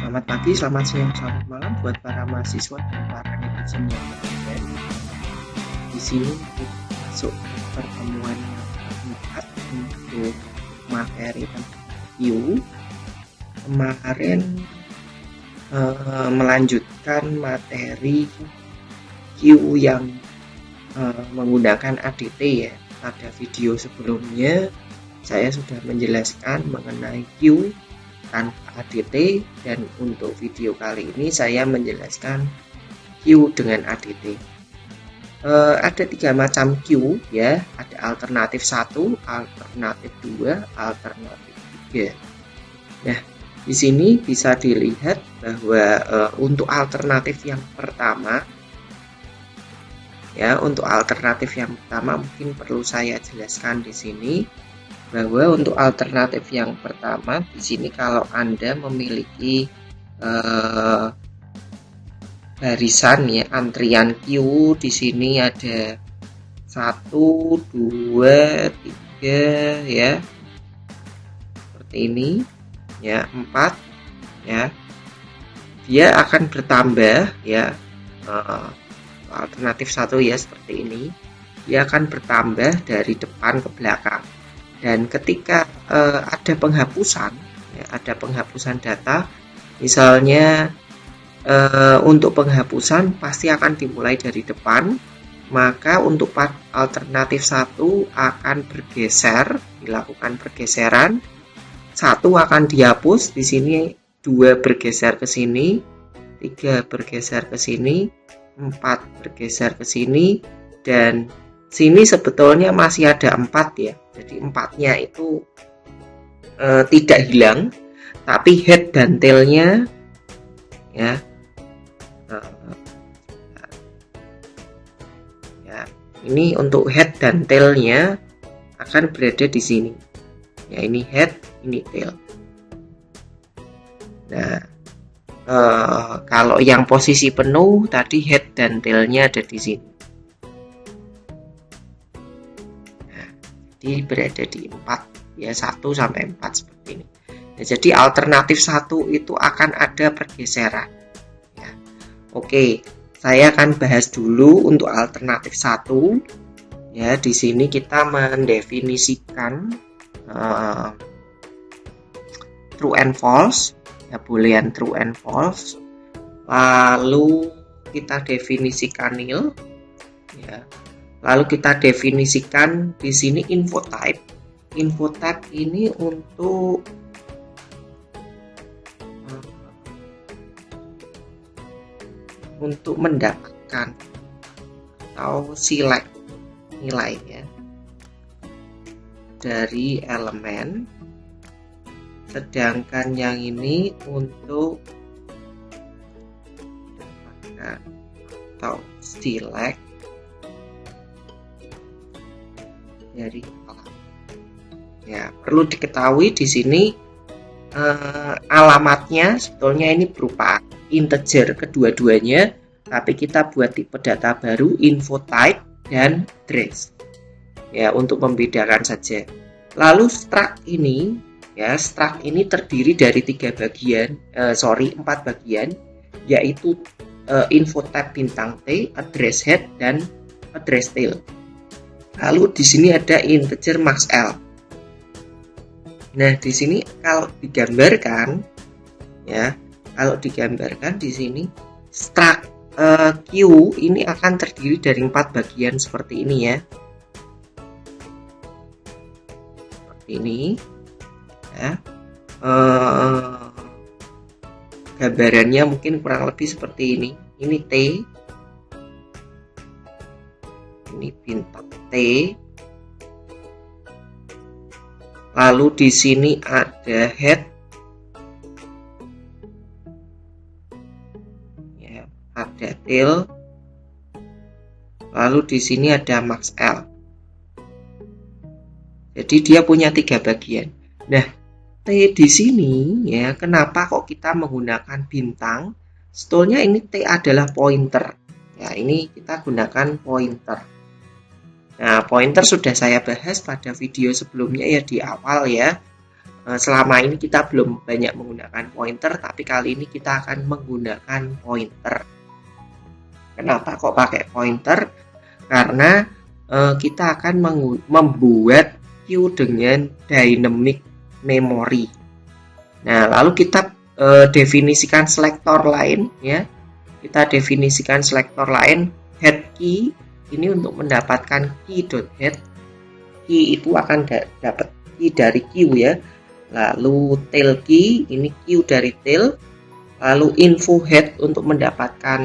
Selamat pagi, selamat siang, selamat malam buat para mahasiswa dan para netizen yang berada. Di sini kita masuk pertemuan yang keempat untuk materi tentang Q. Kemarin melanjutkan materi Q yang menggunakan ADT ya. Pada video sebelumnya saya sudah menjelaskan mengenai Q tanpa ADT, dan untuk video kali ini saya menjelaskan Q dengan ADT. Ada 3 macam Q ya, ada alternatif 1, alternatif 2, alternatif 3. Nah, di sini bisa dilihat bahwa untuk alternatif yang pertama ya, untuk alternatif yang pertama mungkin perlu saya jelaskan di sini. Bahwa untuk alternatif yang pertama di sini kalau Anda memiliki barisan ya, antrian Q di sini ada 1, 2, 3 ya. Seperti ini ya, 4 ya. Dia akan bertambah ya. Alternatif 1 ya seperti ini. Dia akan bertambah dari depan ke belakang. Dan ketika ada penghapusan, ya, ada penghapusan data, misalnya untuk penghapusan pasti akan dimulai dari depan, maka untuk alternatif 1 akan bergeser, dilakukan pergeseran, 1 akan dihapus, di sini 2 bergeser ke sini, 3 bergeser ke sini, 4 bergeser ke sini, dan sini sebetulnya masih ada 4 ya. Jadi 4-nya itu tidak hilang, tapi head dan tail-nya ya, ini untuk head dan tail-nya akan berada di sini. Ya, ini head, ini tail. Nah, kalau yang posisi penuh tadi head dan tail-nya ada di sini. Berada di 4 ya, 1 sampai 4 seperti ini. Nah, jadi alternatif 1 itu akan ada pergeseran ya. Oke, saya akan bahas dulu untuk alternatif 1 ya. Di sini kita mendefinisikan true and false ya, boolean true and false. Lalu kita definisikan nil ya. Lalu kita definisikan di sini info type. Info type ini untuk mendapatkan atau select nilai ya dari elemen. Sedangkan yang ini untuk mendapatkan atau select dari alamat. Ya, perlu diketahui di sini alamatnya sebetulnya ini berupa integer kedua-duanya, tapi kita buat tipe data baru info type dan address. Ya, untuk membedakan saja. Lalu struct ini ya, struct ini terdiri dari 4 bagian, yaitu info type bintang T, address head dan address tail. Lalu di sini ada integer max L. Nah, di sini kalau digambarkan ya, di sini struct Q ini akan terdiri dari 4 bagian seperti ini ya. Seperti ini ya. Gambarannya mungkin kurang lebih seperti ini. Ini T, ini bintang T. Lalu di sini ada head ya, ada tail. Lalu di sini ada max L. Jadi dia punya 3 bagian. Nah, T di sini ya, kenapa kok kita menggunakan bintang? Sebetulnya ini T adalah pointer. Ya, ini kita gunakan pointer. Nah, pointer sudah saya bahas pada video sebelumnya ya, di awal ya. selama ini kita belum banyak menggunakan pointer, tapi kali ini kita akan menggunakan pointer. Kenapa kok pakai pointer? Karena kita akan membuat queue dengan dynamic memory. Nah, lalu kita definisikan selektor lain, ya. Kita definisikan selektor lain, head key ini untuk mendapatkan key.head. Key itu akan dapat key dari queue, ya. Lalu tail key ini queue dari tail. Lalu info head untuk mendapatkan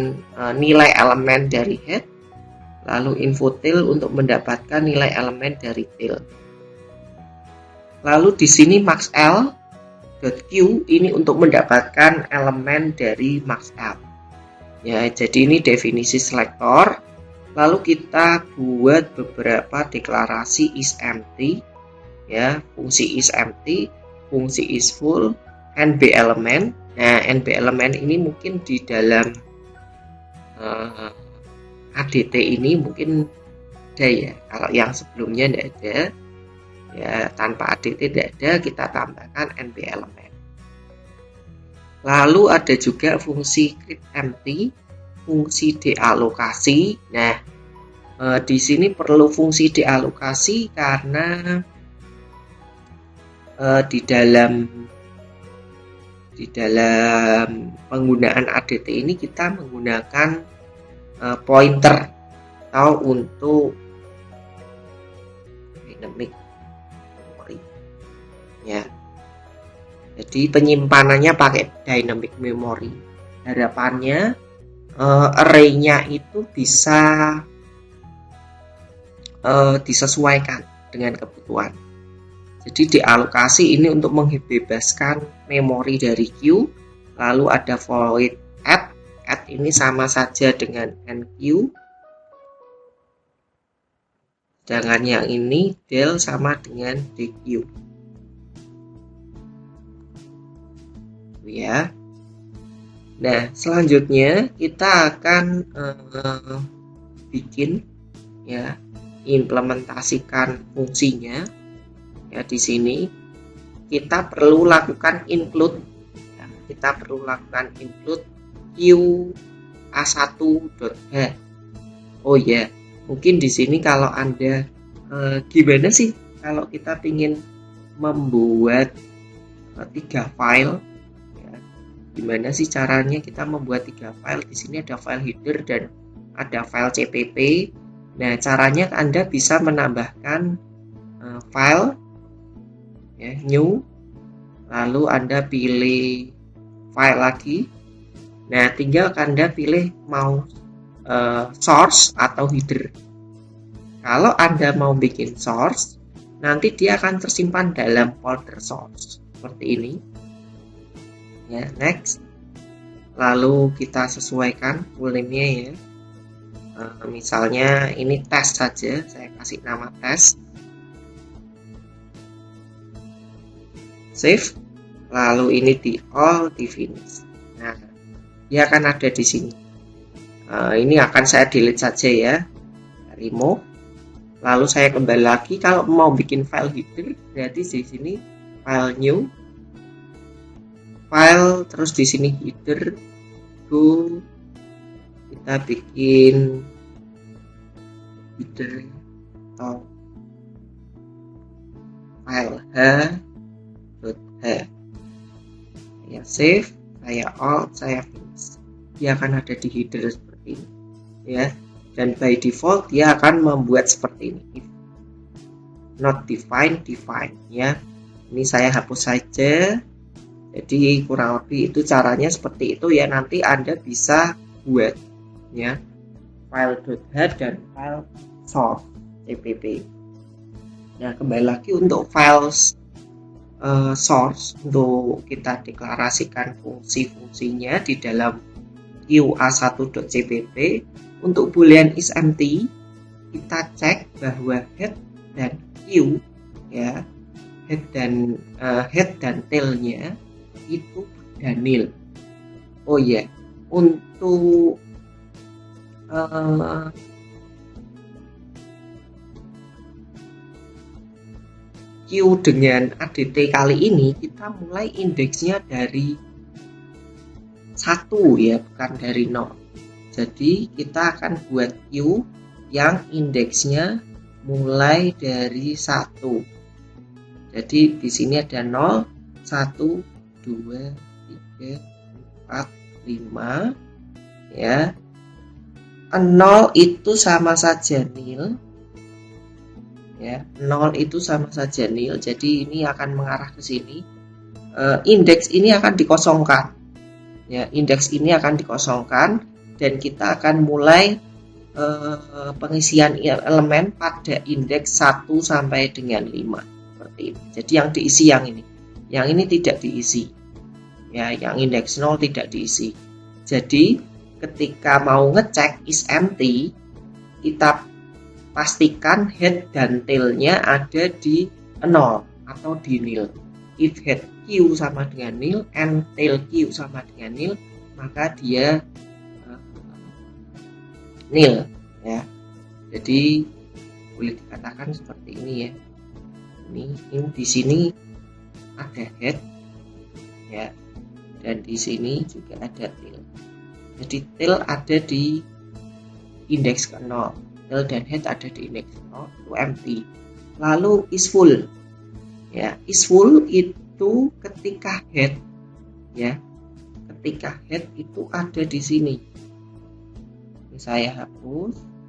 nilai elemen dari head. Lalu info tail untuk mendapatkan nilai elemen dari tail. Lalu di sini maxL.q ini untuk mendapatkan elemen dari maxL. Ya, jadi ini definisi selektor. Lalu kita buat beberapa deklarasi isEmpty, ya, fungsi isEmpty, fungsi isFull, nbElement. Nah, nbElement ini mungkin di dalam ADT ini mungkin ada, ya. Kalau yang sebelumnya tidak ada, ya, tanpa ADT tidak ada, kita tambahkan nbElement. Lalu ada juga fungsi createEmpty, fungsi dealokasi. Nah, di sini perlu fungsi dealokasi karena di dalam penggunaan ADT ini kita menggunakan pointer atau untuk dynamic memory, ya. Jadi penyimpanannya pakai dynamic memory. Harapannya array-nya itu bisa disesuaikan dengan kebutuhan. Jadi dealokasi ini untuk membebaskan memori dari queue. Lalu ada void add. Add ini sama saja dengan enqueue. Sedangkan yang ini del sama dengan dequeue. Ya. Nah, selanjutnya kita akan bikin, ya, implementasikan fungsinya. Ya, di sini kita perlu lakukan include, ya, kita perlu lakukan include queue a1.h. Oh ya, mungkin di sini kalau Anda gimana sih kalau kita ingin membuat 3 file, ya, gimana sih caranya kita membuat 3 file? Di sini ada file header dan ada file cpp. Nah, caranya Anda bisa menambahkan file, ya, new, lalu Anda pilih file lagi. Nah, tinggal Anda pilih mau source atau header. Kalau Anda mau bikin source, nanti dia akan tersimpan dalam folder source seperti ini, ya. Next, lalu kita sesuaikan full name-nya, ya. Misalnya ini test saja, saya kasih nama test. Save, lalu ini di all, di finish. Nah, dia akan ada di sini. Ini akan saya delete saja, ya, remove. Lalu saya kembali lagi. Kalau mau bikin file header, berarti di sini file new, file, terus di sini header, go, kita bikin header atau file h.h. Saya save, saya alt, saya finish. Dia akan ada di header seperti ini, ya. Dan by default dia akan membuat seperti ini. If not define, define, ya. Ini saya hapus saja. Jadi kurang lebih itu caranya seperti itu, ya. Nanti Anda bisa buat, ya, file.h dan file source cpp. Nah, kembali lagi untuk files source, untuk kita deklarasikan fungsi-fungsinya di dalam queue a1.cpp. Untuk boolean isEmpty, kita cek bahwa head dan queue, ya, head dan tailnya itu Daniel. Oh ya, untuk Q dengan ADT kali ini kita mulai indeksnya dari 1 ya, bukan dari 0. Jadi kita akan buat Q yang indeksnya mulai dari 1. Jadi di sini ada 0, 1, 2, 3, 4, 5 ya. 0 itu sama saja nil. Ya, 0 itu sama saja nil, jadi ini akan mengarah ke sini. Indeks ini akan dikosongkan. Ya, indeks ini akan dikosongkan dan kita akan mulai pengisian elemen pada indeks 1 sampai dengan 5 seperti ini. Jadi yang diisi yang ini. Yang ini tidak diisi. Ya, yang indeks 0 tidak diisi. Jadi ketika mau ngecek is empty, kita pastikan head dan tailnya ada di 0 atau di nil. If head Q sama dengan nil and tail Q sama dengan nil, maka dia nil ya. Jadi boleh dikatakan seperti ini ya. Ini di sini ada head ya, dan di sini juga ada tail. Jadi tail ada di indeks ke 0. Tail dan head ada di indeks 0 itu empty. Lalu is full. Ya, is full itu ketika head ya. Ketika head itu ada di sini. Ini saya hapus.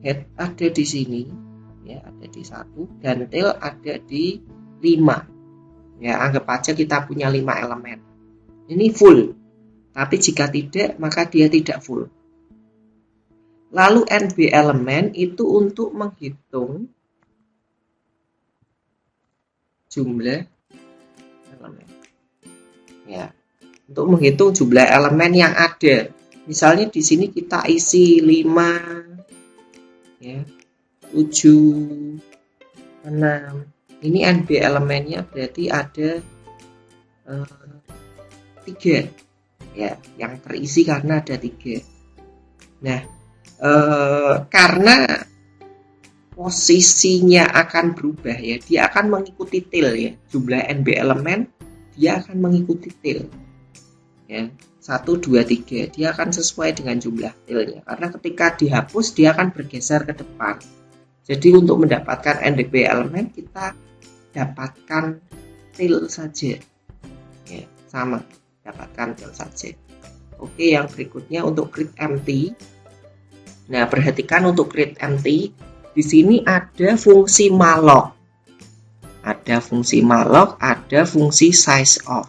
Head ada di sini ya, ada di 1 dan tail ada di 5 ya. Anggap aja kita punya 5 elemen. Ini full, tapi jika tidak maka dia tidak full. Lalu NB elemen itu untuk menghitung jumlah elemen ya, untuk menghitung jumlah elemen yang ada. Misalnya di sini kita isi 5 ya, 7, 6. Ini NB elemennya berarti ada 3 ya, yang terisi karena ada 3. Nah, karena posisinya akan berubah ya, dia akan mengikuti tail ya. Jumlah NB elemen dia akan mengikuti tail ya. 1, 2, 3 dia akan sesuai dengan jumlah tailnya, karena ketika dihapus dia akan bergeser ke depan. Jadi untuk mendapatkan NB elemen kita dapatkan tail saja ya, sama, dapatkan tail saja. Oke, yang berikutnya untuk create empty. Nah, perhatikan untuk create empty di sini ada fungsi malloc. Ada fungsi malloc, ada fungsi size of.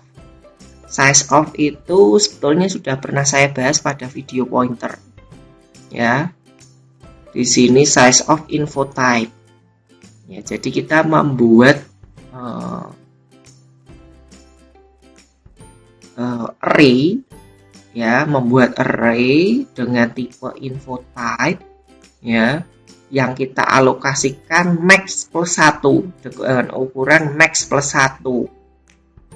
Size of itu sebetulnya sudah pernah saya bahas pada video pointer. Ya. Di sini size of info type. Ya, jadi kita membuat array ya, membuat array dengan tipe info type ya, yang kita alokasikan max plus 1 dengan ukuran max plus 1.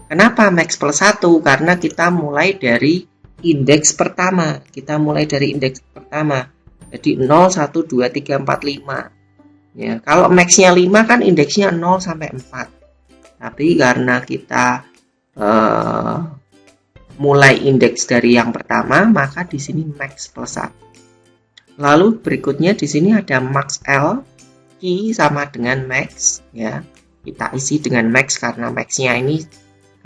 Kenapa max plus 1? Karena kita mulai dari indeks pertama. Kita mulai dari indeks pertama. Jadi 0, 1, 2, 3, 4, 5. Ya, kalau maxnya 5 kan indeksnya 0 sampai 4. Tapi karena kita mulai indeks dari yang pertama, maka di sini max plus 1. Lalu berikutnya di sini ada max L, key sama dengan max ya. Kita isi dengan max karena maxnya ini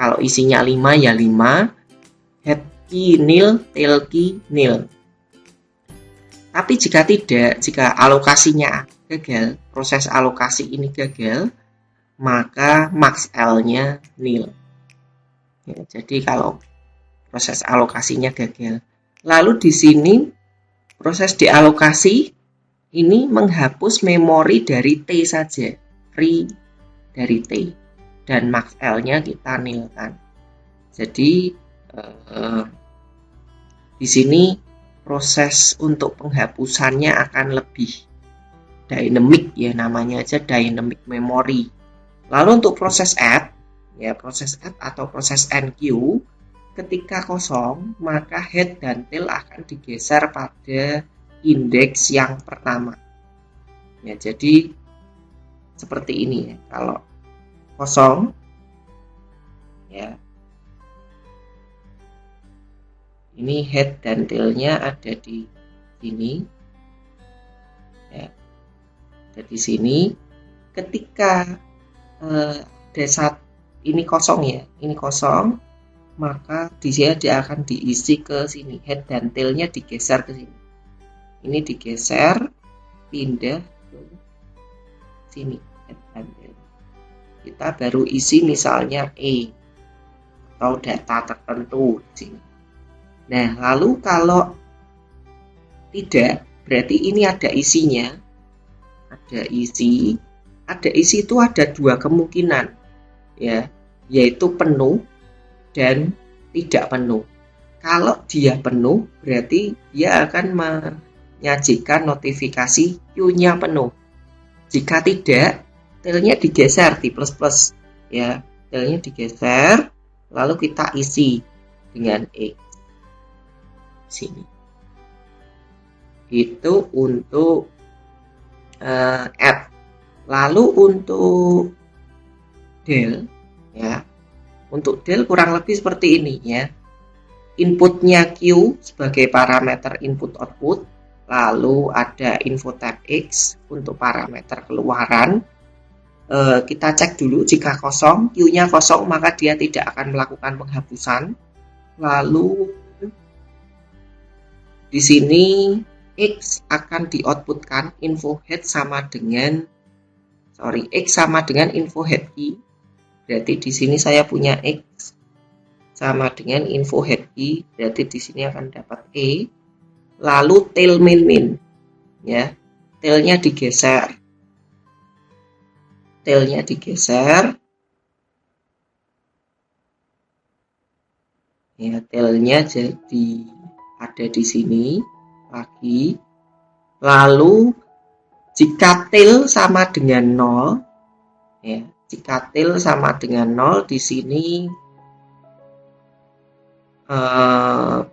kalau isinya 5 ya 5, head key nil, tail key nil. Tapi jika tidak, jika alokasinya gagal, proses alokasi ini gagal, maka max L-nya nil. Ya, jadi kalau proses alokasinya gagal. Lalu di sini proses dialokasi ini menghapus memori dari T saja, free dari T. Dan max L-nya kita nilkan. Jadi di sini proses untuk penghapusannya akan lebih dynamic ya, namanya aja dynamic memory. Lalu untuk proses add ya, proses add atau proses enqueue, ketika kosong maka head dan tail akan digeser pada indeks yang pertama. Ya, jadi seperti ini ya. Kalau kosong ya, ini head dan tailnya ada di sini ya, ada di sini. Ketika ada ini kosong ya, ini kosong, maka di sini dia akan diisi ke sini, head dan tailnya digeser ke sini. Ini digeser, pindah ke sini, head dan tail. Kita baru isi misalnya E atau data tertentu di sini. Nah, lalu kalau tidak, berarti ini ada isinya. Ada isi itu ada dua kemungkinan ya, yaitu penuh dan tidak penuh. Kalau dia penuh, berarti dia akan menyajikan notifikasi queue-nya penuh. Jika tidak, tailnya digeser di plus ya, tailnya digeser, lalu kita isi dengan X sini. Itu untuk add. Lalu untuk del ya, untuk del kurang lebih seperti ini ya. Inputnya Q sebagai parameter input output, lalu ada info tab X untuk parameter keluaran. Kita cek dulu, jika kosong, Q-nya kosong, maka dia tidak akan melakukan penghapusan. Lalu di sini X akan dioutputkan info head sama dengan X sama dengan info head key. Berarti di sini saya punya X sama dengan info head key, berarti di sini akan dapat E. Lalu tail min ya, tailnya digeser. Tailnya digeser. Ya, tailnya jadi ada di sini lagi. Lalu jika tail sama dengan 0 ya, jika tail sama dengan 0 di sini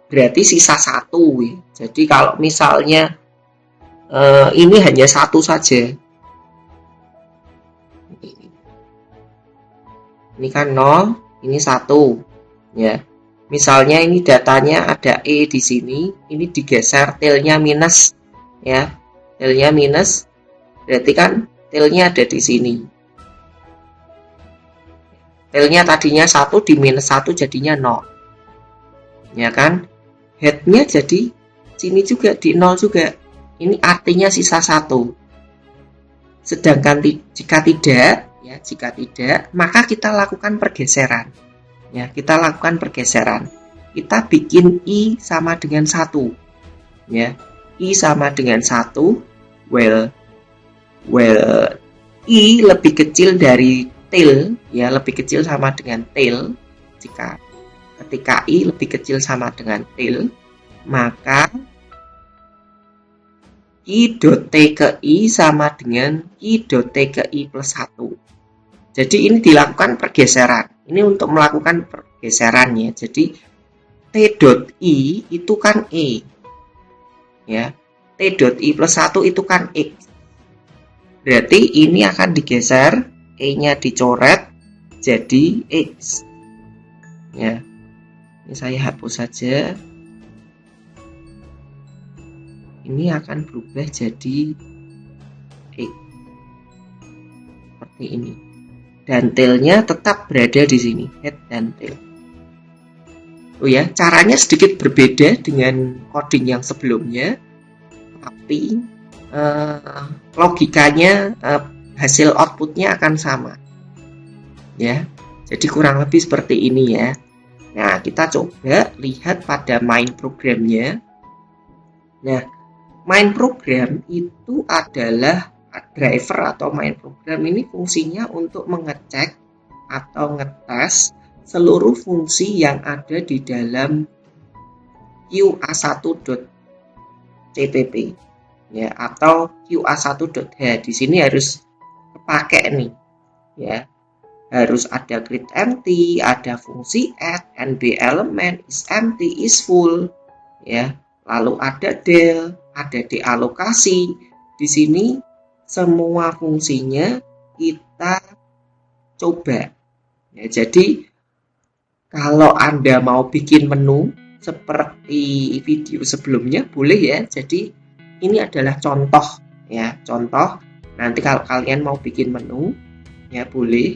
berarti sisa 1 ya. Jadi kalau misalnya ini hanya 1 saja. Ini kan 0, ini 1 ya. Misalnya ini datanya ada E di sini, ini digeser tailnya minus ya. Tailnya minus, berarti kan tailnya ada di sini. Tailnya tadinya 1 di minus 1 jadinya 0. Ya kan? Headnya jadi sini juga di 0 juga. Ini artinya sisa 1. Sedangkan jika tidak, maka kita lakukan pergeseran. Ya, kita lakukan pergeseran. Kita bikin I sama dengan 1. Ya. I sama dengan 1, well I lebih kecil dari tail ya, lebih kecil sama dengan tail. Ketika I lebih kecil sama dengan tail, maka I.T ke I sama dengan I.T ke I plus 1. Jadi ini dilakukan pergeseran. Ini untuk melakukan pergeserannya. Jadi T.I itu kan E ya, T.I plus 1 itu kan X. Berarti ini akan digeser, E-nya dicoret jadi X. Ya. Ini saya hapus saja. Ini akan berubah jadi X. Seperti ini. Dan tailnya tetap berada di sini, head dan tail. Oh ya, caranya sedikit berbeda dengan coding yang sebelumnya, tapi logikanya hasil outputnya akan sama. Ya, jadi kurang lebih seperti ini ya. Nah, kita coba lihat pada main programnya. Nah, main program itu adalah driver atau main program ini fungsinya untuk mengecek atau ngetes seluruh fungsi yang ada di dalam QA1 cpp ya, atau QA1.h. Di sini harus kepake nih ya, harus ada create empty, ada fungsi add, nb element, is empty, is full ya, lalu ada del, ada dealokasi. Di sini semua fungsinya kita coba ya. Jadi kalau Anda mau bikin menu seperti video sebelumnya boleh ya. Jadi ini adalah contoh ya, contoh. Nanti kalau kalian mau bikin menu ya boleh.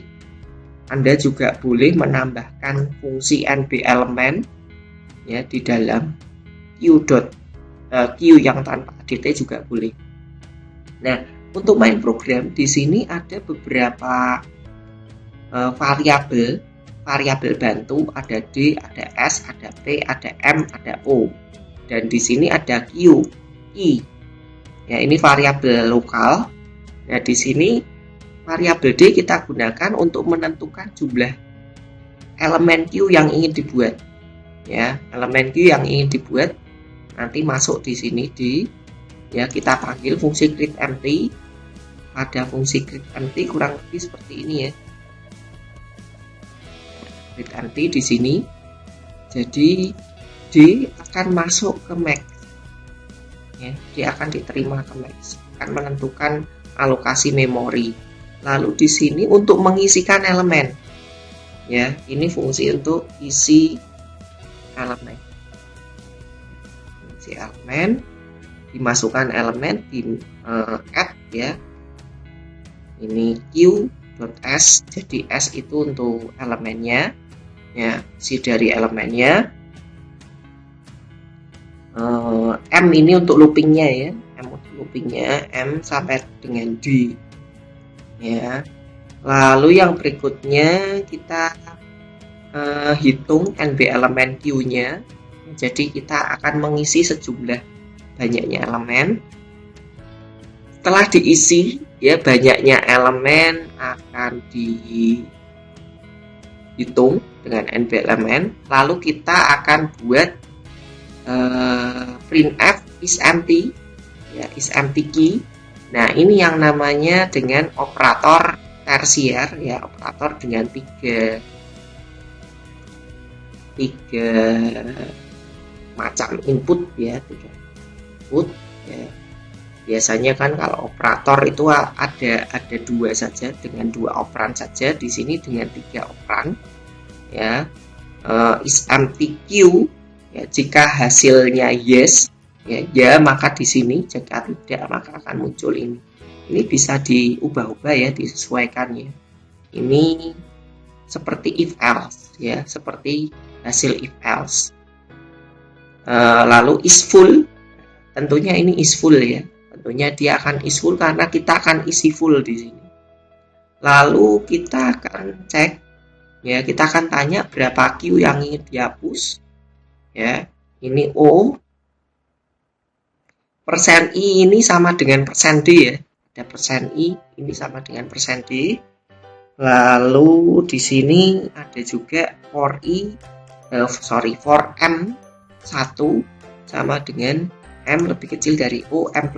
Anda juga boleh menambahkan fungsi nb element ya di dalam Q yang tanpa ADT juga boleh. Nah, untuk main program di sini ada beberapa variabel bantu, ada D, ada S, ada P, ada M, ada O. Dan di sini ada Q, I. Ya, ini variabel lokal. Nah, di sini variabel D kita gunakan untuk menentukan jumlah elemen Q yang ingin dibuat. Ya, elemen Q yang ingin dibuat nanti masuk di sini ya, kita panggil fungsi create empty. Pada fungsi create empty kurang lebih seperti ini ya. Create empty di sini. Jadi D akan masuk ke max. Ya, dia akan diterima ke max. Akan menentukan alokasi memori. Lalu di sini untuk mengisikan elemen. Ya, ini fungsi untuk isi elemen. Isi elemen, dimasukkan elemen di add ya. Ini Q.S, jadi S itu untuk elemennya ya, isi dari elemennya. M ini untuk loopingnya ya, M untuk loopingnya, M sampai dengan D ya. Lalu yang berikutnya kita hitung NB elemen Q-nya. Jadi kita akan mengisi sejumlah banyaknya elemen. Setelah diisi ya banyaknya elemen akan dihitung dengan NB elemen. Lalu kita akan buat printf is empty ya, is empty key. Nah, ini yang namanya dengan operator tersier ya, operator dengan tiga macam input ya, tiga input ya. Biasanya kan kalau operator itu ada dua saja, dengan dua operan saja. Di sini dengan tiga operan ya. Is empty Q ya, jika hasilnya yes ya, maka di sini, jika tidak maka akan muncul ini. Ini bisa diubah-ubah ya, disesuaikan ya. Ini seperti if else ya, seperti hasil if else. Lalu is full, tentunya ini is full ya. Tentunya dia akan is full karena kita akan isi full di sini. Lalu kita akan cek ya, kita akan tanya berapa Q yang ingin dihapus ya. Ini O, persen I ini sama dengan persen D ya. Ada persen I ini sama dengan persen D. Lalu di sini ada juga for for M1 sama dengan M lebih kecil dari O, M++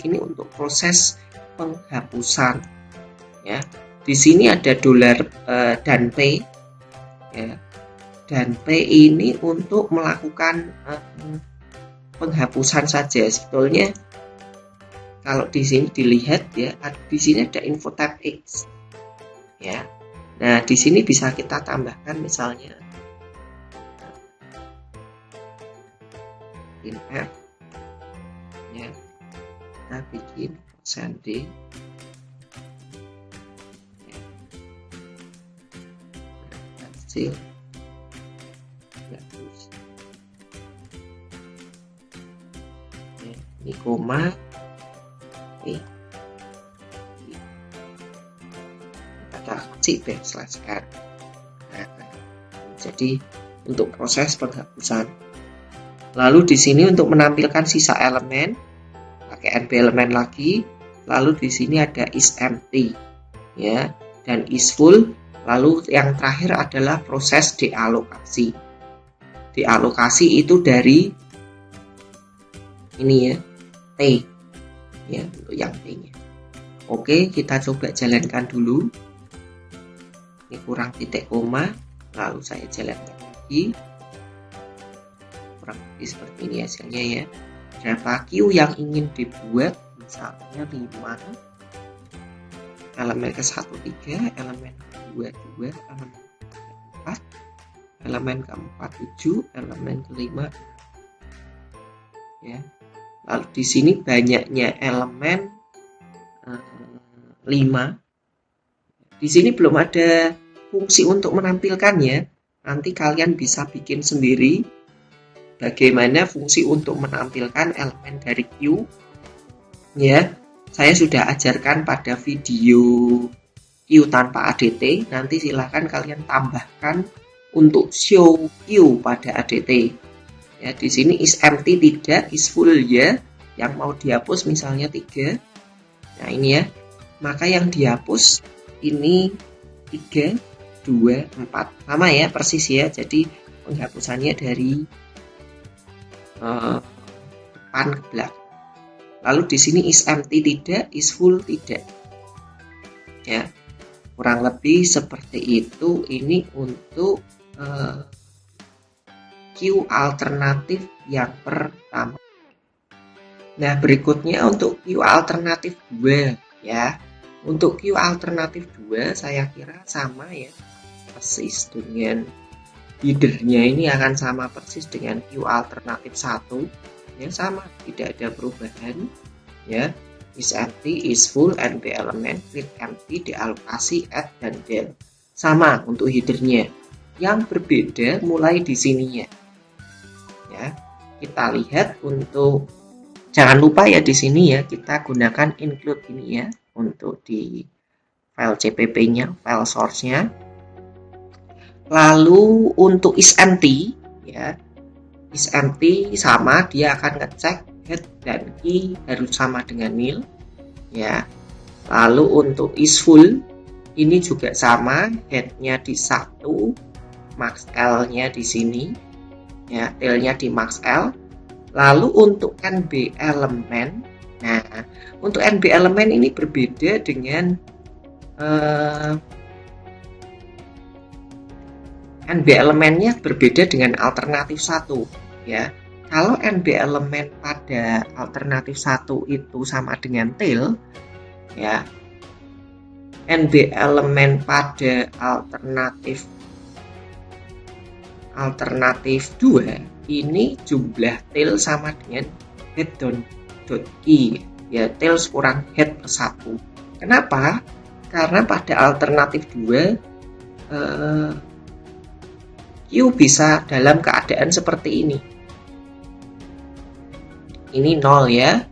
ini untuk proses penghapusan ya. Di sini ada dolar dan P ya. Dan P ini untuk melakukan penghapusan saja. Sebetulnya kalau di sini dilihat ya, di sini ada info tab X ya. Nah, di sini bisa kita tambahkan misalnya printf ya, kita bikin persen D ya. Hasil ya, ini koma ada C /R. Nah, jadi untuk proses penghapusan. Lalu di sini untuk menampilkan sisa elemen pakai NB elemen lagi. Lalu di sini ada is empty ya, dan is full. Lalu yang terakhir adalah proses dealokasi. Dealokasi itu dari ini ya, T ya, untuk yang T-nya. Oke, kita coba jalankan dulu. Ini kurang titik koma, lalu saya jalankan lagi. Kurang lebih seperti ini hasilnya ya. Berapa Q yang ingin dibuat? Misalnya 5, elemen ke-1 3, elemen ke-2 2, elemen ke-4, elemen ke-4 7, elemen ke-5 ya. Lalu di sini banyaknya elemen 5. Di sini belum ada fungsi untuk menampilkannya. Nanti kalian bisa bikin sendiri bagaimana fungsi untuk menampilkan elemen dari Q ya. Saya sudah ajarkan pada video Q tanpa ADT. Nanti silahkan kalian tambahkan untuk show Q pada ADT ya. Di sini is empty tidak, is full ya. Yang mau dihapus misalnya 3. Nah ini ya, maka yang dihapus ini 3, 2, 4 sama ya, persis ya. Jadi penghapusannya dari depan ke belakang. Lalu di sini is empty tidak, is full tidak ya. Kurang lebih seperti itu. Ini untuk Q alternatif yang pertama. Nah berikutnya untuk Q alternatif 2 ya. Untuk Q alternatif 2 saya kira sama ya, persis dengan headernya ini akan sama persis dengan Q alternatif 1 ya, sama, tidak ada perubahan ya. Is empty, is full, NP element, create empty, dealokasi, add, dan del. Sama untuk headernya. Yang berbeda mulai di sininya ya. Kita lihat untuk, jangan lupa ya di sini ya kita gunakan include ini ya untuk di file CPP-nya, file source-nya. Lalu untuk is empty ya, is empty sama, dia akan ngecek head dan key harus sama dengan nil ya. Lalu untuk is full ini juga sama, headnya di 1, max L-nya di sini ya, tail-nya di max L. Lalu untuk NB elemen, nah untuk NB elemen ini berbeda dengan NB elemennya berbeda dengan alternatif 1 ya. Kalau NB elemen pada alternatif 1 itu sama dengan tail ya, NB elemen pada alternatif 2 ini jumlah tail sama dengan head dot key ya, tail kurang head per 1. Kenapa? Karena pada alternatif 2 Q bisa dalam keadaan seperti ini. Ini 0 ya.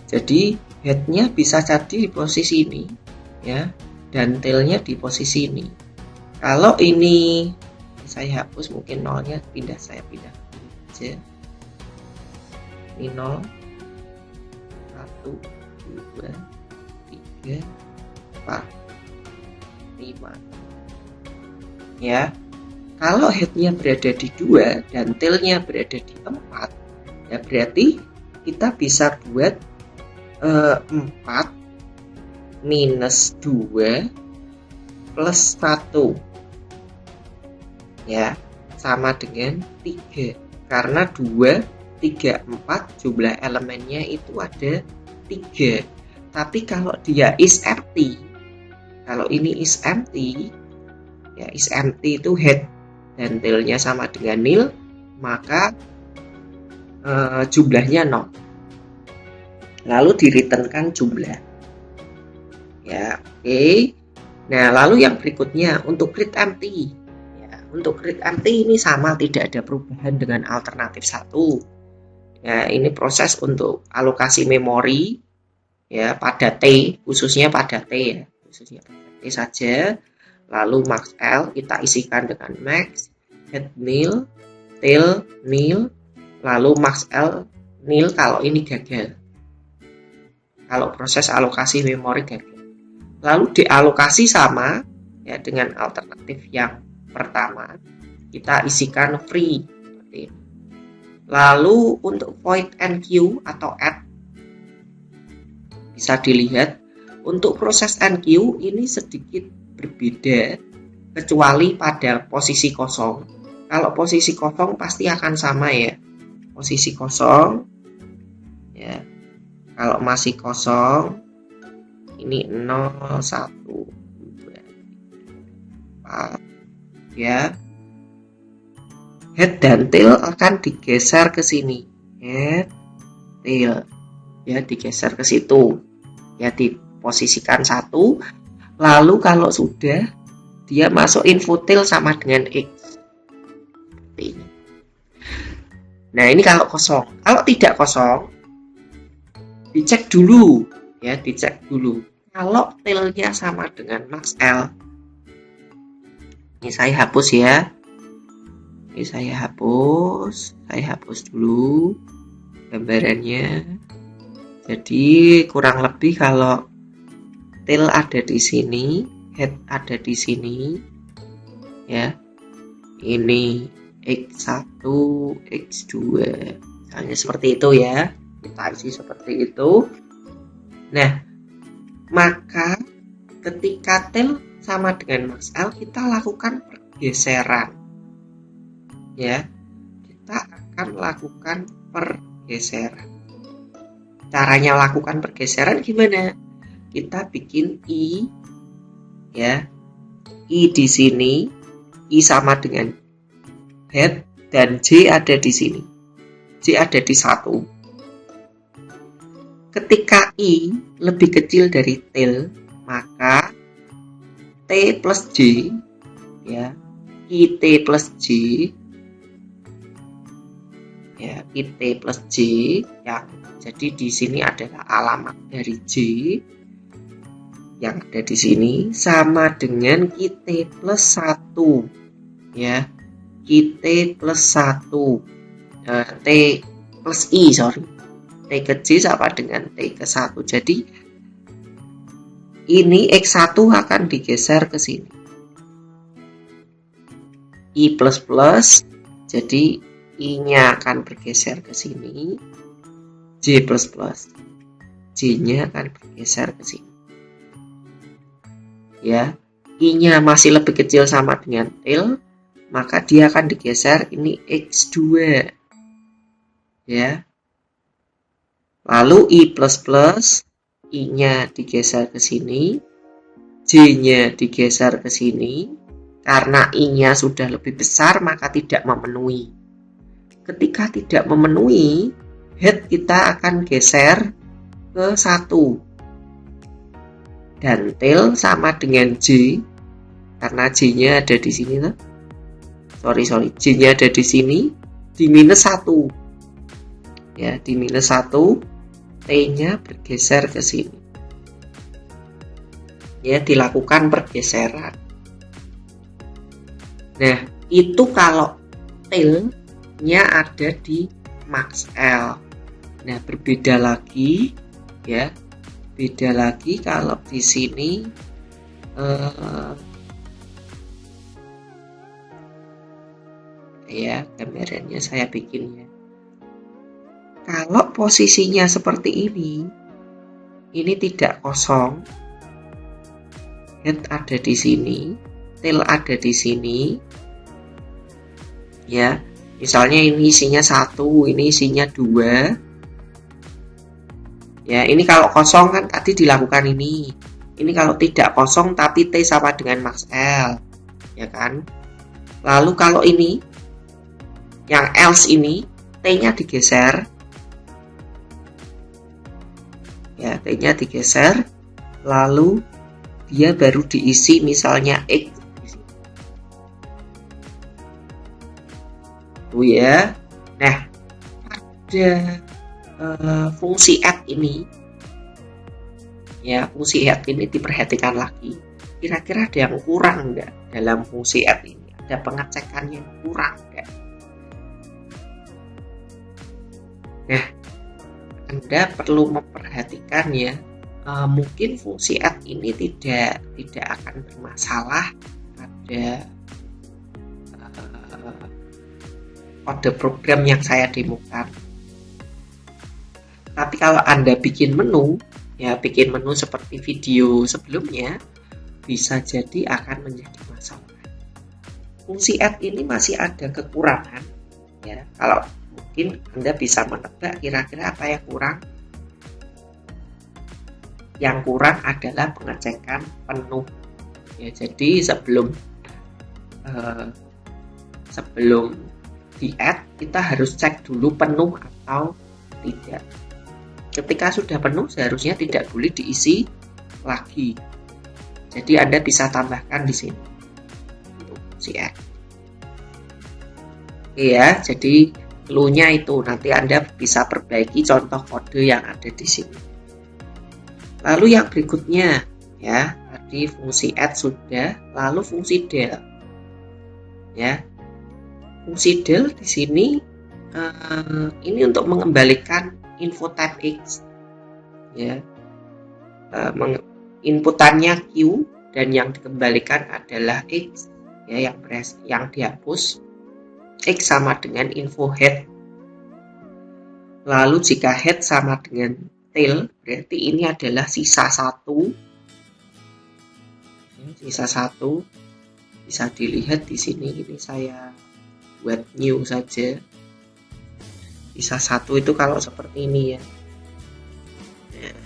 Jadi headnya bisa jadi di posisi ini ya, dan tailnya di posisi ini. Kalau ini saya hapus, mungkin 0-nya saya pindah aja. Ini 0, 1, 2, 3, 4, 5 ya. Kalau headnya berada di 2 dan tailnya berada di 4 ya, berarti kita bisa buat 4 minus 2 plus 1 ya, sama dengan 3. Karena 2, 3, 4 jumlah elemennya itu ada 3. Tapi kalau dia is empty, kalau ini is empty ya, is empty itu head dan tailnya sama dengan nil, maka jumlahnya 0. Lalu direturnkan jumlah ya. Oke. Nah lalu yang berikutnya untuk create empty ya. Untuk create empty ini sama, tidak ada perubahan dengan alternatif 1 ya. Ini proses untuk alokasi memori ya pada T, khususnya pada T ya, khususnya pada T saja. Lalu max L kita isikan dengan max, head nil, tail nil, lalu max L nil kalau ini gagal, kalau proses alokasi memori gagal. Lalu dealokasi sama ya dengan alternatif yang pertama, kita isikan free seperti ini. Lalu untuk void NQ atau add bisa dilihat untuk proses NQ ini sedikit berbeda kecuali pada posisi kosong. Kalau posisi kosong pasti akan sama ya. Posisi kosong ya. Kalau masih kosong ini 0, 1, 2, 4 ya. Head dan tail akan digeser ke sini. Head, tail ya, digeser ke situ. Ya, diposisikan 1. Lalu kalau sudah dia masuk infotail sama dengan X. Seperti ini. Nah, ini kalau kosong. Kalau tidak kosong, dicek dulu ya, dicek dulu. Kalau tailnya sama dengan max L. Ini saya hapus ya. Ini saya hapus dulu gambarannya. Jadi kurang lebih kalau tail ada di sini, head ada di sini, ya. Ini X1, X2, misalnya seperti itu ya. Kita isi seperti itu. Nah, maka ketika tail sama dengan max L, kita lakukan pergeseran. Ya, kita akan lakukan pergeseran. Caranya lakukan pergeseran gimana? Kita bikin I, ya, I di sini, I sama dengan head dan J ada di sini. J ada di 1. Ketika I lebih kecil dari tail, maka T plus J, ya, IT plus J, ya, IT plus J yang jadi di sini adalah alamat dari J yang ada di sini sama dengan QT plus 1 ya, QT plus 1 T plus I, T ke J sama dengan T ke 1. Jadi ini X1 akan digeser ke sini, I plus plus, jadi I-nya akan bergeser ke sini, J plus plus, J-nya akan bergeser ke sini. Ya, I-nya masih lebih kecil sama dengan tail, maka dia akan digeser ini X2. Ya. Lalu I plus plus, I-nya digeser ke sini, J-nya digeser ke sini. Karena I-nya sudah lebih besar, maka tidak memenuhi. Ketika tidak memenuhi, head kita akan geser ke 1. Dan tail sama dengan J, karena J-nya ada di sini. J-nya ada di sini, di minus 1. Ya, di minus 1, T-nya bergeser ke sini. Ya, dilakukan pergeseran. Nah, itu kalau tail-nya ada di max L. Nah, berbeda lagi ya. Beda lagi kalau di sini ya, gambarannya saya bikin ya. Kalau posisinya seperti ini tidak kosong. Head ada di sini, tail ada di sini. Ya, misalnya ini isinya 1, ini isinya 2. Ya, ini kalau kosong kan tadi dilakukan ini. Ini kalau tidak kosong tapi T sama dengan max L. Ya kan? Lalu kalau ini yang else ini T-nya digeser. Ya, T-nya digeser. Lalu dia baru diisi misalnya X. Tuh ya. Nah, ada fungsi add ini ya, fungsi add ini diperhatikan lagi, kira-kira ada yang kurang enggak dalam fungsi add ini, ada pengecekan yang kurang enggak. Nah, Anda perlu memperhatikan ya, mungkin fungsi add ini tidak akan bermasalah pada kode program yang saya demokan. Tapi kalau Anda bikin menu, ya bikin menu seperti video sebelumnya, bisa jadi akan menjadi masalah. Fungsi add ini masih ada kekurangan, ya. Kalau mungkin Anda bisa menebak kira-kira apa yang kurang. Yang kurang adalah pengecekan penuh. Ya, jadi sebelum di add kita harus cek dulu penuh atau tidak. Ketika sudah penuh seharusnya tidak boleh diisi lagi. Jadi Anda bisa tambahkan di sini untuk si add. Ya, jadi clue-nya itu nanti Anda bisa perbaiki contoh kode yang ada di sini. Lalu yang berikutnya, ya, tadi fungsi add sudah, lalu fungsi del. Ya, fungsi del di sini ini untuk mengembalikan info type X. Ya, inputannya Q dan yang dikembalikan adalah X. Ya, yang dihapus X sama dengan info head. Lalu jika head sama dengan tail, berarti ini adalah sisa 1. Sisa 1 bisa dilihat di sini. Ini saya buat new saja. Sisa 1 itu kalau seperti ini ya. Nah,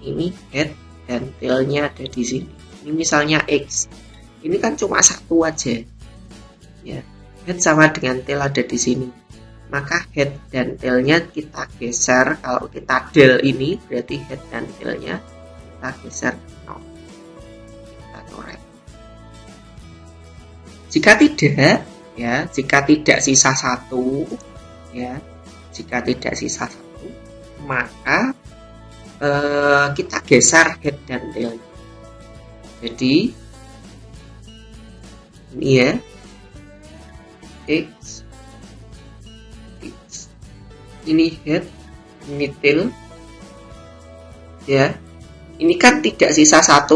ini head dan tailnya ada di sini. Ini misalnya X. Ini kan cuma 1 aja. Ya, head sama dengan tail ada di sini. Maka head dan tailnya kita geser. Kalau kita del ini berarti head dan tailnya kita geser 0. Kita coret. Jika tidak, ya, jika tidak sisa 1, ya, jika tidak sisa 1, maka kita geser head dan tail. Jadi ini ya, X, ini head, ini tail, ya. Ini kan tidak sisa 1,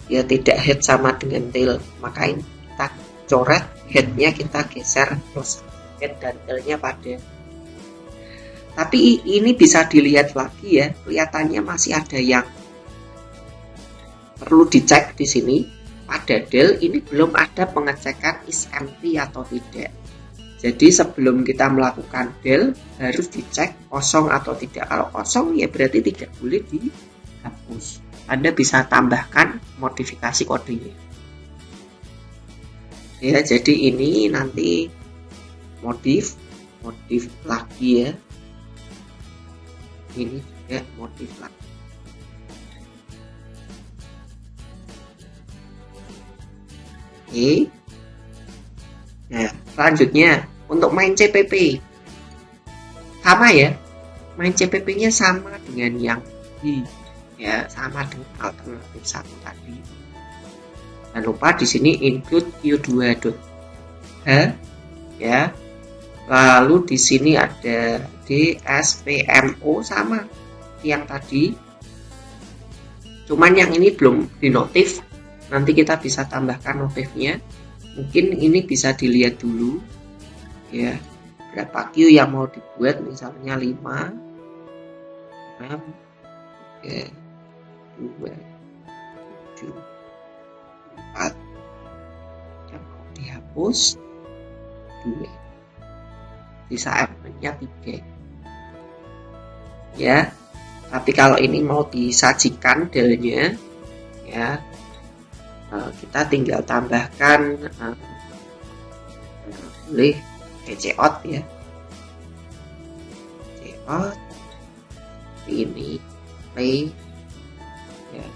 ya, tidak head sama dengan tail, maka ini kita coret headnya, kita geser terus head dan tailnya pada. Tapi ini bisa dilihat lagi ya, kelihatannya masih ada yang perlu dicek di sini. Pada del ini belum ada pengecekan is empty atau tidak. Jadi sebelum kita melakukan del harus dicek kosong atau tidak. Kalau kosong ya berarti tidak boleh dihapus. Anda bisa tambahkan modifikasi kodenya. Ya, jadi ini nanti modif lagi ya. Ini juga modif lagi. Oke. Nah, selanjutnya untuk main CPP sama ya, main CPP-nya sama dengan yang di, ya, sama dengan alternatif 1 tadi. Jangan lupa di sini include q2.h, ya. Lalu di sini ada DSPMO sama yang tadi. Cuman yang ini belum dinotif. Nanti kita bisa tambahkan notifnya. Mungkin ini bisa dilihat dulu, ya, berapa Q yang mau dibuat, misalnya 5, 6, 3, 2, 7, 4, yang mau dihapus 2, sisa elemennya 3, ya. Tapi kalau ini mau disajikan delnya, ya, kita tinggal tambahkan boleh out ya, out ini play, ya,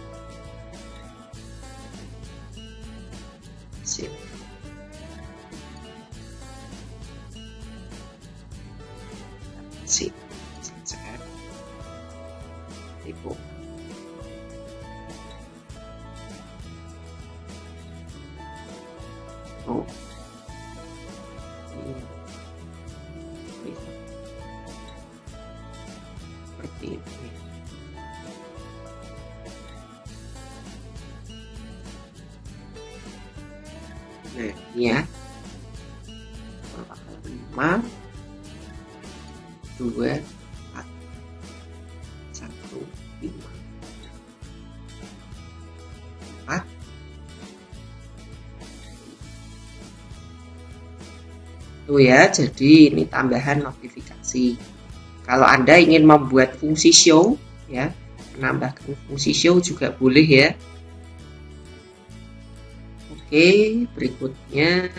sip. Sip. Tipu. Oh, seperti ini. Nah, ini ya, 5, 2, 4, 1. Tuh ya, jadi ini tambahan notifikasi. Kalau Anda ingin membuat fungsi show, ya, menambahkan fungsi show juga boleh ya. Oke, berikutnya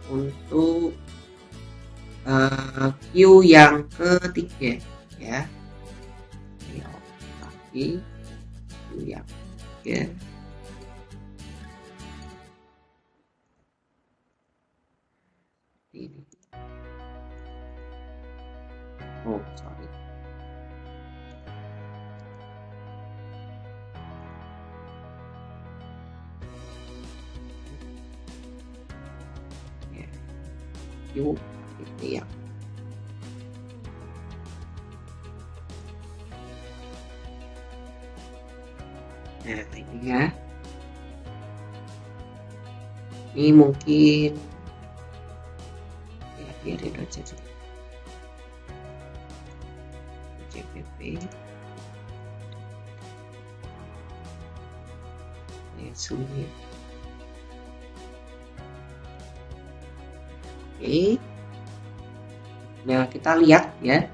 untuk queue yang ketiga, ya. Lagi queue yang ketiga. Ini. Oh, sorry. Ya, queue ini ya. Nah, ini ya. Ini mungkin ya biarin aja dulu. CPP resume. Oke. Nah, kita lihat ya.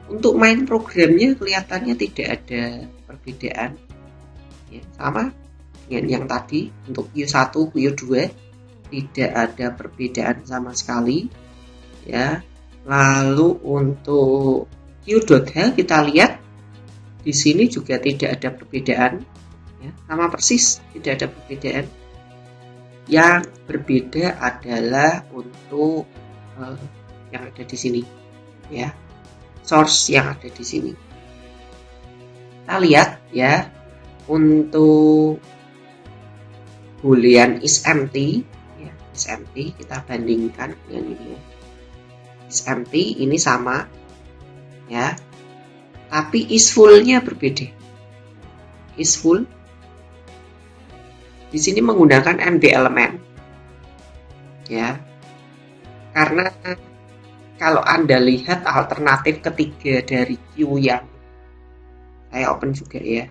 Untuk main programnya kelihatannya tidak ada perbedaan. Ya, sama dengan yang tadi. Untuk Q1, Q2 tidak ada perbedaan sama sekali. Ya. Lalu untuk Q.H kita lihat di sini juga tidak ada perbedaan. Ya, sama persis, tidak ada perbedaan. Yang berbeda adalah untuk yang ada di sini, ya, source yang ada di sini. Kita lihat ya, untuk boolean is empty, ya, is empty kita bandingkan dengan ini. Is empty ini sama, ya, tapi is full-nya berbeda. Is full di sini menggunakan NB element, ya, karena kalau Anda lihat alternatif ketiga dari Q yang saya open juga ya.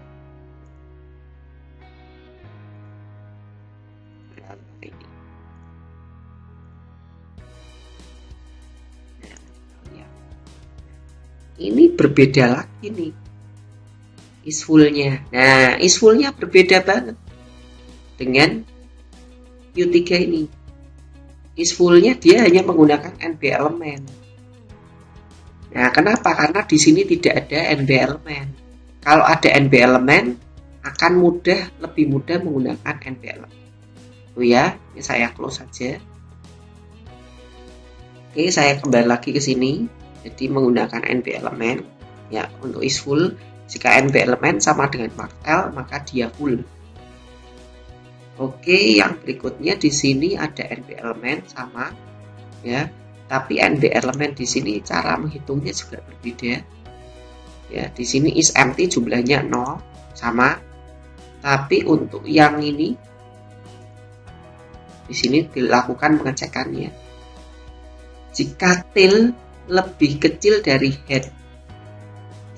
Ini berbeda lagi nih is full-nya. Nah, is full-nya berbeda banget dengan Q3 ini. Is full-nya dia hanya menggunakan NB element. Nah, kenapa? Karena di sini tidak ada NB element. Kalau ada NB element akan lebih mudah menggunakan NB element. Tuh ya, ini saya close saja. Oke, saya kembali lagi ke sini. Jadi menggunakan NB element ya untuk is full. Jika NB element sama dengan mark L, maka dia full. Oke, yang berikutnya di sini ada NB element sama ya, tapi NB element di sini cara menghitungnya juga berbeda. Ya, di sini is empty jumlahnya 0 sama, tapi untuk yang ini di sini dilakukan pengecekannya. Jika tail lebih kecil dari head,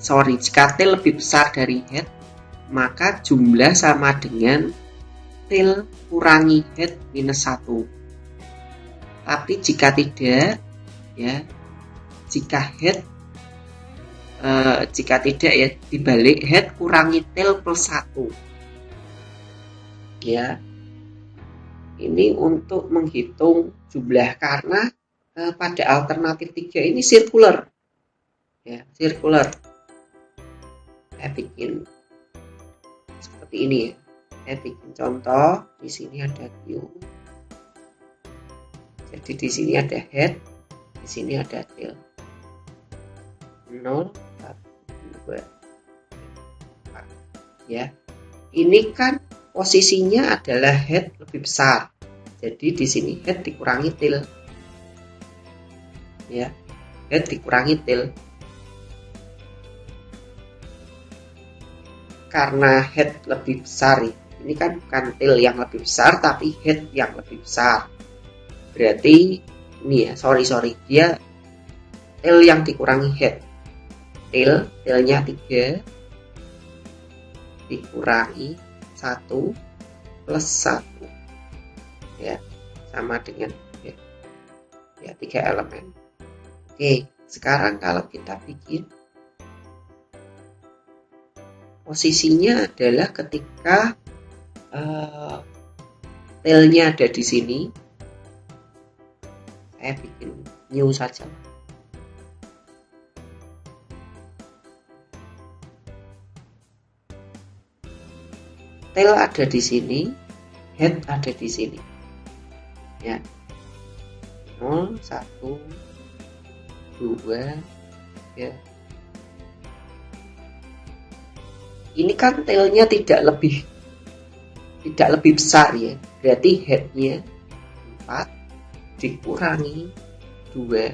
jika tail lebih besar dari head, maka jumlah sama dengan tail kurangi head minus 1. Tapi jika tidak, ya, jika tidak ya, dibalik head kurangi tail plus 1. Ya, ini untuk menghitung jumlah karena pada alternatif 3 ini circular. Ya, circular. Saya bikin seperti ini ya. Saya bikin contoh, di sini ada Q. Jadi di sini ada head, di sini ada tail. 0, 1, 2, 4. Ya. Ini kan posisinya adalah head lebih besar. Jadi di sini head dikurangi tail. Ya. Head dikurangi tail. Karena head lebih besar ya. Ini kan bukan tail yang lebih besar, tapi head yang lebih besar. Berarti ini ya, sorry, dia tail yang dikurangi head. Tailnya 3 dikurangi 1 plus 1 ya, sama dengan head. ya, 3 elemen. Oke, sekarang kalau kita bikin posisinya adalah ketika tailnya ada di sini, saya bikin new saja. Tail ada di sini, head ada di sini. Ya. 0, 1, 2, ya. Ini kan tailnya tidak lebih besar ya. Berarti headnya 4 dikurangi 2.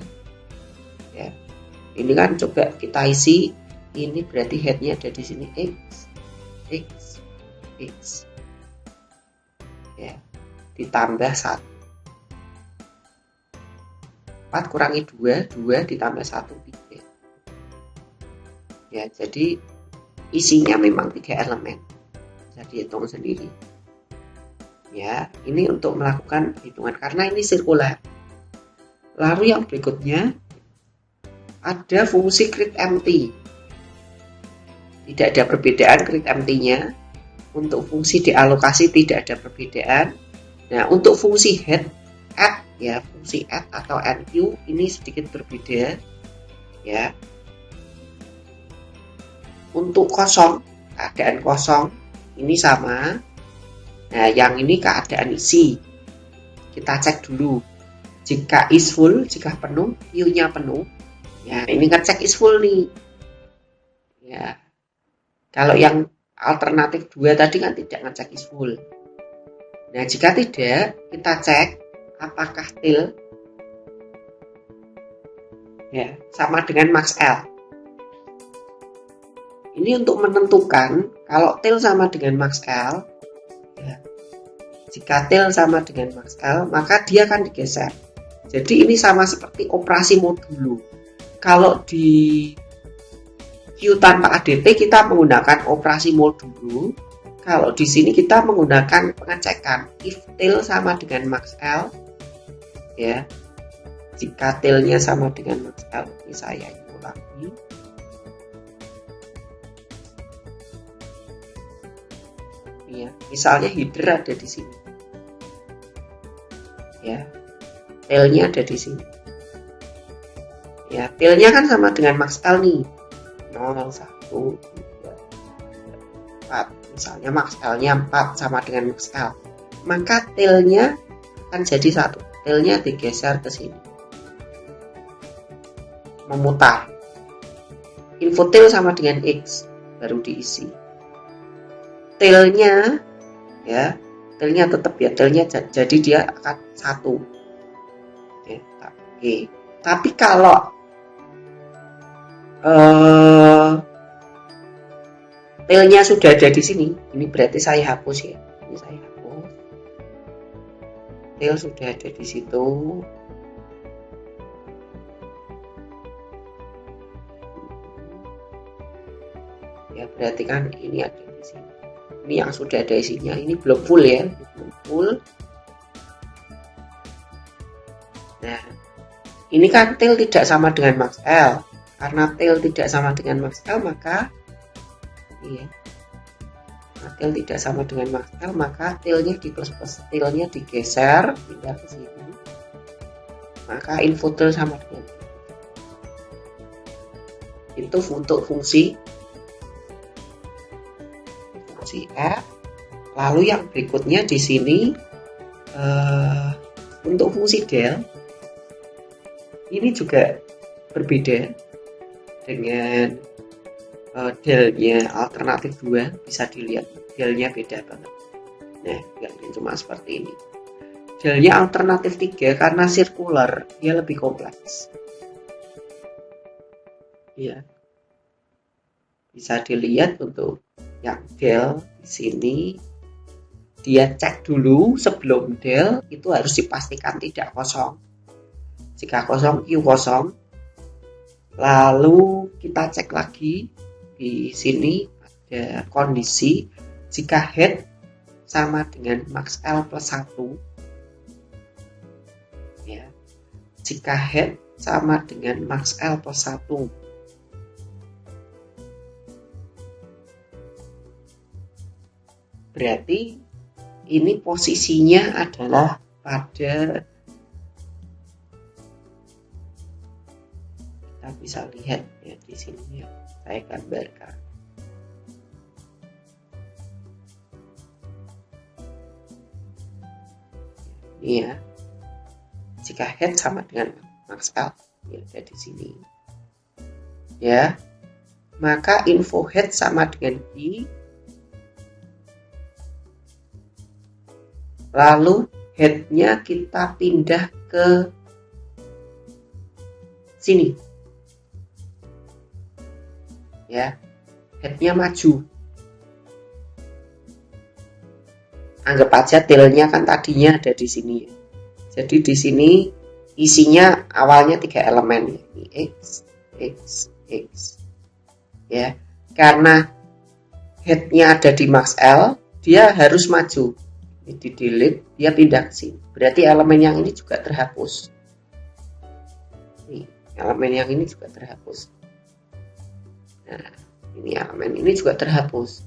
Ya. Ini kan coba kita isi. Ini berarti headnya ada di sini X. Ya. Ditambah 1. 4 kurangi 2 ditambah 1, 3. Ya, jadi isinya memang 3 elemen. Bisa dihitung sendiri. Ya, ini untuk melakukan perhitungan karena ini sirkular. Lalu yang berikutnya ada fungsi create empty. Tidak ada perbedaan create empty-nya. Untuk fungsi dialokasi tidak ada perbedaan. Nah, untuk fungsi head, add ya, fungsi add atau NQ ini sedikit berbeda ya. Untuk kosong, keadaan kosong ini sama. Nah, yang ini keadaan isi. Kita cek dulu. Jika is full, jika penuh, Q-nya penuh. Ya, ini ngecek is full nih. Ya. Kalau yang alternatif 2 tadi kan tidak ngecek is full. Nah, jika tidak, kita cek apakah tail ya sama dengan max L. Ini untuk menentukan kalau tail sama dengan max L ya. Jika tail sama dengan max L, maka dia akan digeser. Jadi ini sama seperti operasi modulo. Kalau di Q tanpa ADT kita menggunakan operasi modulo. Kalau di sini kita menggunakan pengecekan if tail sama dengan max L ya. Jika tailnya sama dengan max L, ini saya ulangi. Ya, misalnya header ada di sini. Ya. Tailnya ada di sini. Ya, tailnya kan sama dengan max L nih. 0, 1, 2, 4. Misalnya max L-nya 4 sama dengan max L. Maka tailnya akan jadi 1. Tailnya digeser ke sini. Memutar. Info tail sama dengan X. Baru diisi. Tailnya ya, tailnya tetap ya. Tailnya jadi dia akan 1. Oke. Tapi kalau tailnya sudah ada di sini, ini berarti saya hapus ya. Ini saya hapus. Tail sudah ada di situ. Ya, berarti kan ini ada di sini. Ini yang sudah ada isinya, ini belum full ya, belum full. Nah, ini kan tail tidak sama dengan max L. Karena tail tidak sama dengan max L, maka iya. Nah, tail tidak sama dengan max L, maka tailnya di plus, tailnya digeser pindah ke sini. Maka info tail sama dengan itu untuk fungsi F. Lalu yang berikutnya di sini untuk fungsi del ini juga berbeda dengan delnya alternatif 2. Bisa dilihat delnya beda banget. Nah, enggak cuma seperti ini. Delnya alternatif 3 karena sirkular dia lebih kompleks. Ya. Bisa dilihat untuk yang del di sini dia cek dulu sebelum del itu harus dipastikan tidak kosong. Jika kosong, Q kosong. Lalu kita cek lagi di sini ada kondisi jika head sama dengan max L plus 1 ya. jika head sama dengan max L plus 1. Berarti ini posisinya adalah pada, kita bisa lihat ya di sini ya, saya gambarkan. Ini ya, jika head sama dengan max L, ya ada di sini. Ya, maka info head sama dengan I, lalu headnya kita pindah ke sini. Ya, headnya maju. Anggap aja tailnya kan tadinya ada di sini. Jadi di sini isinya awalnya 3 elemen, ini X, X, X. Ya, karena headnya ada di max L, dia harus maju. Ini di delete, dia pindah ke sini. Berarti elemen yang ini juga terhapus. Nih, elemen yang ini juga terhapus. Nah, ini elemen ini juga terhapus.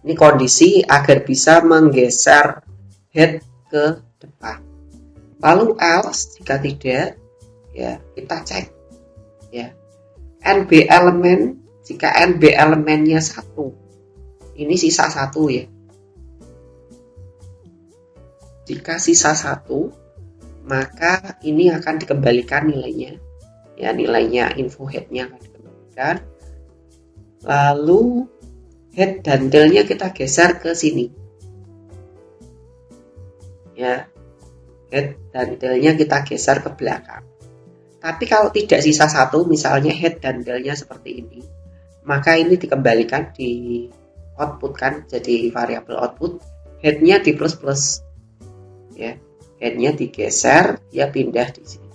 Ini kondisi agar bisa menggeser head ke depan. Lalu else jika tidak, ya kita cek. Ya, NB elemen, jika NB elemennya 1, ini sisa 1 ya. Jika sisa 1, maka ini akan dikembalikan nilainya. Ya, nilainya info headnya akan dikembalikan. Lalu head dan tailnya kita geser ke sini. Ya, head dan tailnya kita geser ke belakang. Tapi kalau tidak sisa 1, misalnya head dan tailnya seperti ini, maka ini dikembalikan, di output kan, jadi variabel output, headnya di plus. Ya, headnya digeser, dia pindah di sini.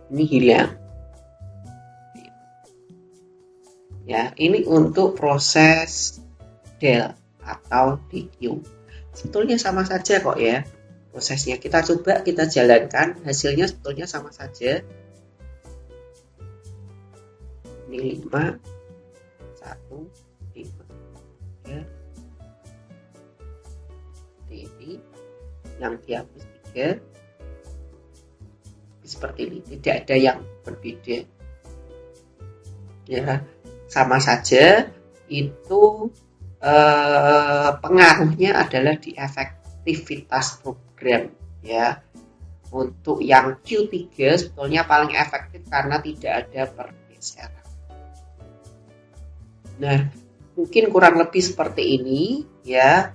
Ini hilang. Ya, ini untuk proses del atau DQ. Sebetulnya sama saja kok ya prosesnya. Kita coba kita jalankan, hasilnya sebetulnya sama saja. Ini 5, 1, 5. Ya. Ini yang dihapus 3. Seperti ini, tidak ada yang berbeda. Ya, sama saja itu pengaruhnya adalah di efektivitas program ya. Untuk yang Q3 sebetulnya paling efektif karena tidak ada pergeseran. Nah, mungkin kurang lebih seperti ini ya.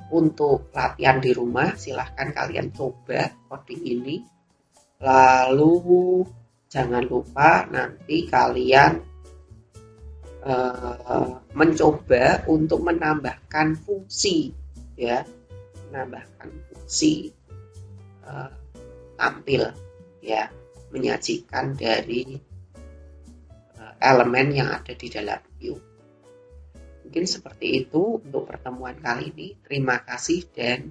Untuk latihan di rumah silahkan kalian coba coding ini. Lalu jangan lupa nanti kalian mencoba untuk menambahkan fungsi ya, menambahkan fungsi tampil ya, menyajikan dari elemen yang ada di dalam view. Mungkin seperti itu untuk pertemuan kali ini. Terima kasih dan